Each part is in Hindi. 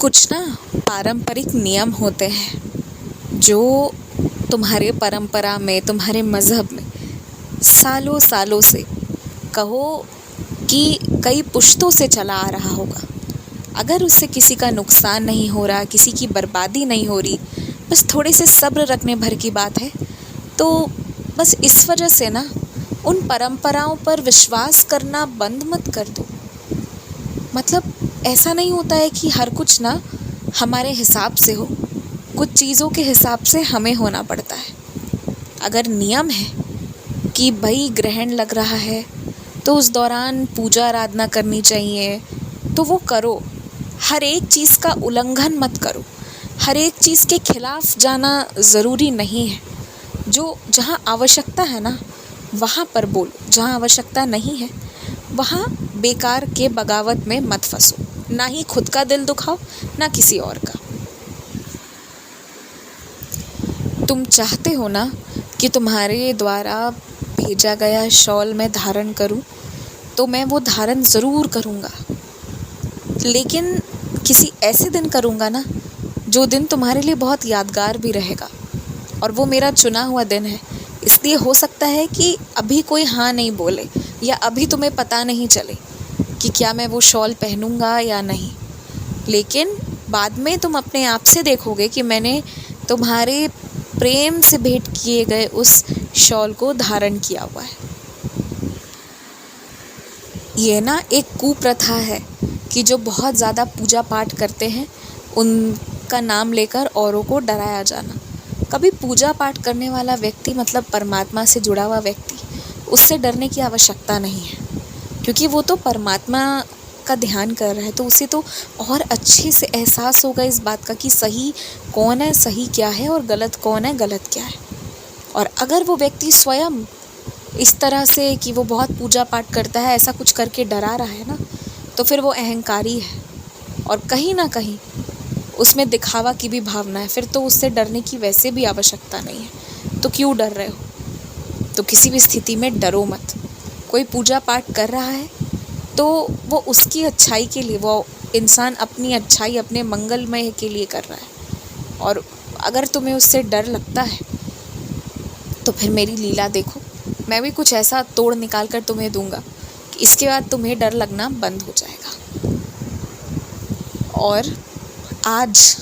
कुछ ना पारंपरिक नियम होते हैं जो तुम्हारे परंपरा में, तुम्हारे मज़हब में सालों सालों से, कहो कि कई पुश्तों से चला आ रहा होगा। अगर उससे किसी का नुकसान नहीं हो रहा, किसी की बर्बादी नहीं हो रही, बस थोड़े से सब्र रखने भर की बात है, तो बस इस वजह से ना उन परंपराओं पर विश्वास करना बंद मत कर दो। मतलब ऐसा नहीं होता है कि हर कुछ ना हमारे हिसाब से हो, कुछ चीज़ों के हिसाब से हमें होना पड़ता है। अगर नियम है कि भाई ग्रहण लग रहा है तो उस दौरान पूजा आराधना करनी चाहिए, तो वो करो। हर एक चीज़ का उल्लंघन मत करो, हर एक चीज़ के खिलाफ जाना ज़रूरी नहीं है। जो जहाँ आवश्यकता है ना वहाँ पर बोलो, जहाँ आवश्यकता नहीं है वहाँ बेकार के बगावत में मत फंसो। ना ही खुद का दिल दुखाओ, ना किसी और का। तुम चाहते हो ना कि तुम्हारे द्वारा भेजा गया शॉल मैं धारण करूं, तो मैं वो धारण ज़रूर करूंगा, लेकिन किसी ऐसे दिन करूंगा ना जो दिन तुम्हारे लिए बहुत यादगार भी रहेगा। और वो मेरा चुना हुआ दिन है, इसलिए हो सकता है कि अभी कोई हाँ नहीं बोले या अभी तुम्हें पता नहीं चले कि क्या मैं वो शॉल पहनूंगा या नहीं, लेकिन बाद में तुम अपने आप से देखोगे कि मैंने तुम्हारे प्रेम से भेंट किए गए उस शॉल को धारण किया हुआ है। ये ना एक कुप्रथा है कि जो बहुत ज़्यादा पूजा पाठ करते हैं उनका नाम लेकर औरों को डराया जाना। कभी पूजा पाठ करने वाला व्यक्ति मतलब परमात्मा से जुड़ा हुआ व्यक्ति, उससे डरने की आवश्यकता नहीं है, क्योंकि वो तो परमात्मा का ध्यान कर रहा है, तो उसे तो और अच्छे से एहसास होगा इस बात का कि सही कौन है, सही क्या है, और गलत कौन है, गलत क्या है। और अगर वो व्यक्ति स्वयं इस तरह से कि वो बहुत पूजा पाठ करता है ऐसा कुछ करके डरा रहा है ना, तो फिर वो अहंकारी है और कहीं ना कहीं उसमें दिखावा की भी भावना है। फिर तो उससे डरने की वैसे भी आवश्यकता नहीं है, तो क्यों डर रहे हो। तो किसी भी स्थिति में डरो मत। कोई पूजा पाठ कर रहा है तो वो उसकी अच्छाई के लिए, वो इंसान अपनी अच्छाई, अपने मंगलमय के लिए कर रहा है। और अगर तुम्हें उससे डर लगता है तो फिर मेरी लीला देखो, मैं भी कुछ ऐसा तोड़ निकाल कर तुम्हें दूंगा कि इसके बाद तुम्हें डर लगना बंद हो जाएगा। और आज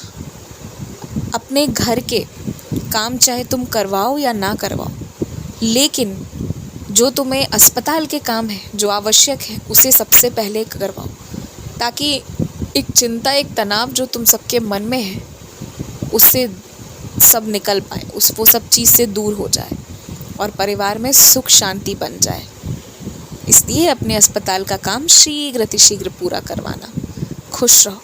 अपने घर के काम चाहे तुम करवाओ या ना करवाओ, लेकिन जो तुम्हें अस्पताल के काम है, जो आवश्यक है, उसे सबसे पहले करवाओ, ताकि एक चिंता, एक तनाव जो तुम सबके मन में है उससे सब निकल पाए, वो सब चीज़ से दूर हो जाए और परिवार में सुख शांति बन जाए। इसलिए अपने अस्पताल का काम शीघ्र अतिशीघ्र पूरा करवाना। खुश रहो।